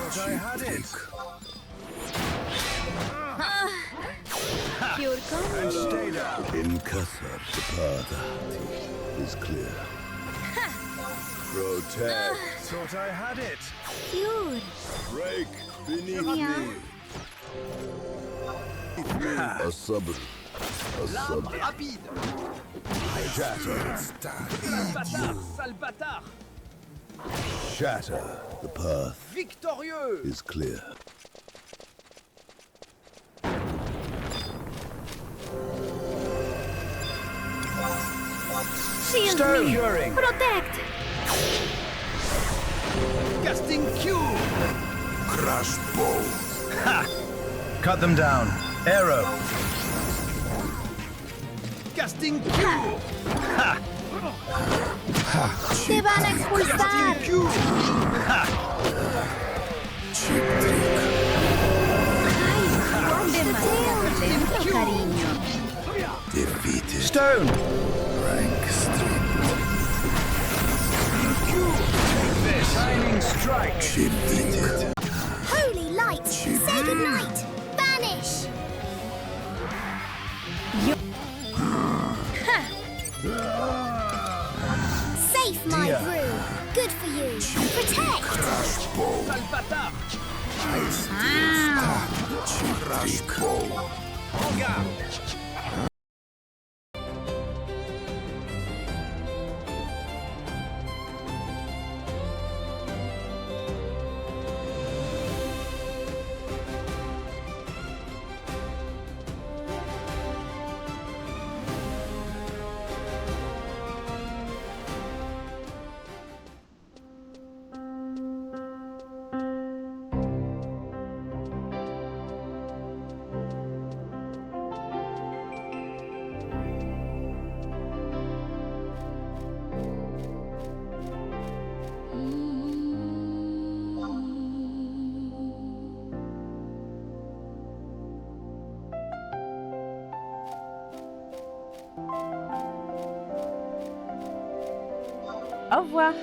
Thought I had it. Pure comedy. And stay down. In Qatar, the path is clear. Protect. Thought I had it. Pure. Break beneath me. Yeah. A sabr. A sabr. Rapide. Shatter. Bâtard, sale bâtard. Shatter. The path Victorieux. is clear. Shield Stone me. curing. Protect. Casting cure. Crush bow. Ha! Cut them down. Arrow. Casting cure. Ha! Te van a expulsar. Cure. Cheap trick. Demasiado lento, cariño. Defeated. Stone. Rank stripped. Take this. Shining strike. Defeated. Holy light. Say goodnight. Vanish. Safe, my Dear. brew. Good for you. Protect. Crush bow. Sale bâtard. Crush bow. En garde. Au revoir.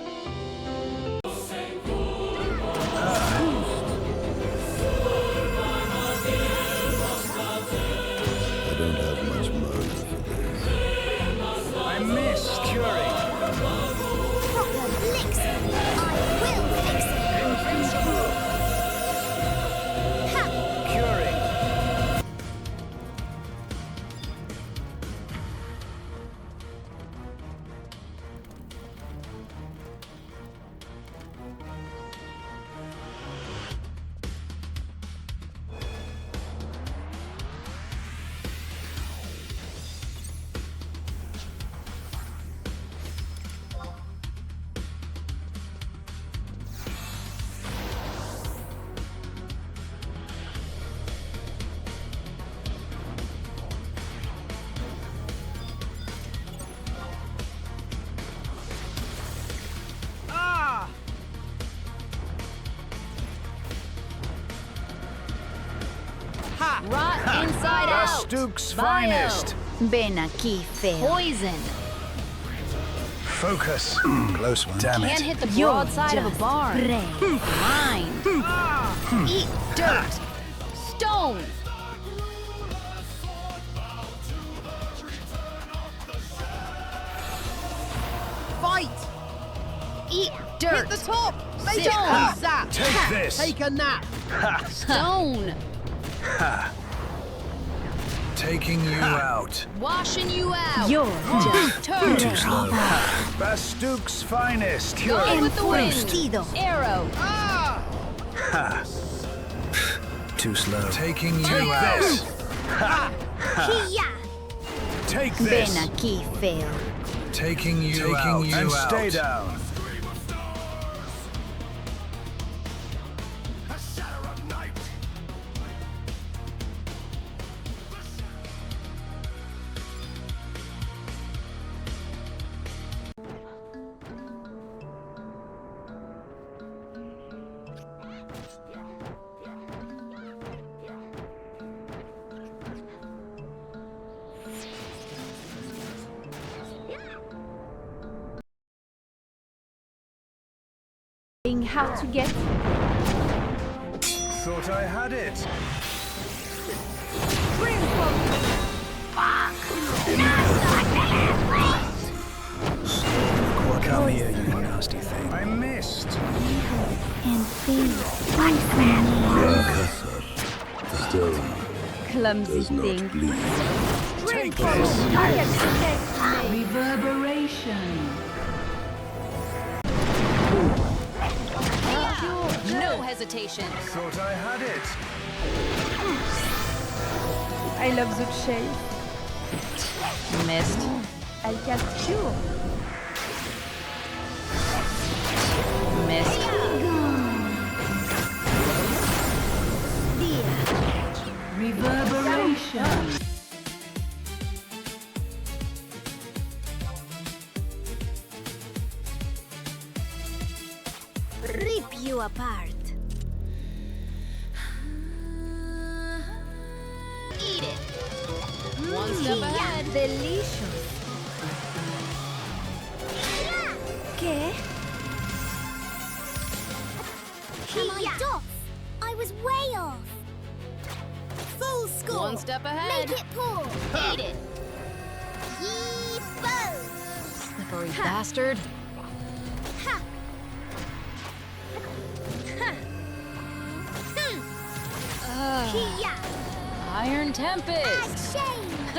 I don't have much money for this. I missed curing. Proper elixir. I will fix it. Invincible. Ha! Curing. Ah! Ha! Rot inside out. Bastook's Bio. finest. Ven aquí, feo. Poison. Focus. Close one. Damn Can't it. hit the You're broadside of a just barn. brave. Mine. Eat dirt. Stone. Fight! Eat dirt. Hit the top! Make Sit it on. up! Zap! Take this. Take a nap! Stone. Taking you out. Washing you out. You're just Turn. Too slow. Bastook's finest. Go with the wind. enfurecido. Arrow. Ah! Ha. Too slow. Taking you Take out. this. Kia. Take Ven this. aquí, feo. Taking you out. And stay down. How to get Thought I had it. Come here, you nasty thing. I missed. And feel Kasar. Stone clumsy does not thing. bleed. Take this. Reverberation. No hesitation. Thought I had it. I love the chase. Missed. I capture. Missed. Reverberation. Rip you apart. Eat it. One step ahead. Delicious. ¿Qué? Am I off? I was way off. Full score. One step ahead. Make it pour. Eat it. Yee-boom. Slippery bastard. Ha. Ha. Kia. Iron Tempest. Shame. I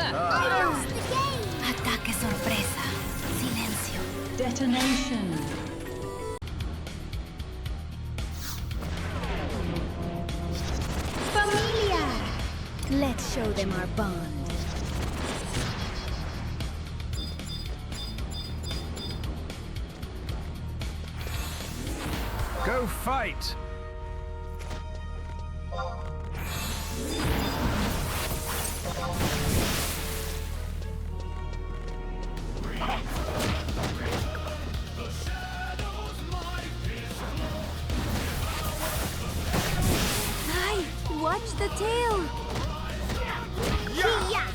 lost the game. Ataque sorpresa. Silencio. Detonation. Familia. Let's show them our bond. Go fight. Hi, watch the tail. Kia.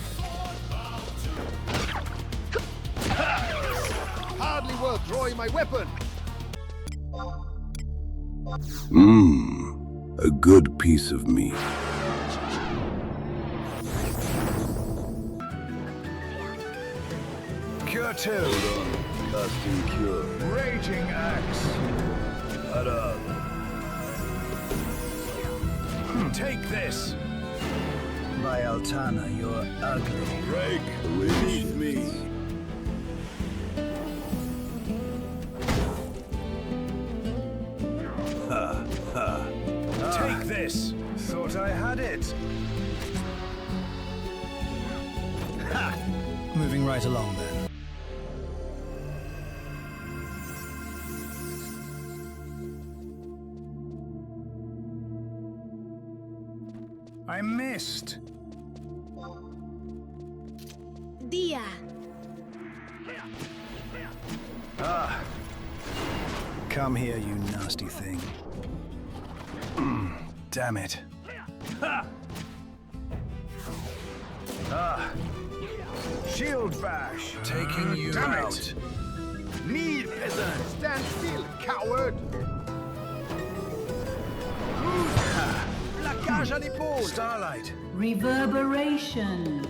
Hardly worth drawing my weapon. Mmm, a good piece of meat. Cure 2. Hold on, casting cure. Raging axe. Arab. Take this. By Altana, you're ugly. Break beneath me. Take this. Thought I had it. Ha! Moving right along then. I missed. Dia. Ah. Come here, you nasty thing. Damn it. Ha! Ah. Shield bash. Taking you Damn out. it. Kneel, peasant. Stand still, coward. Plaquage à l'épaule. Starlight. Reverberation.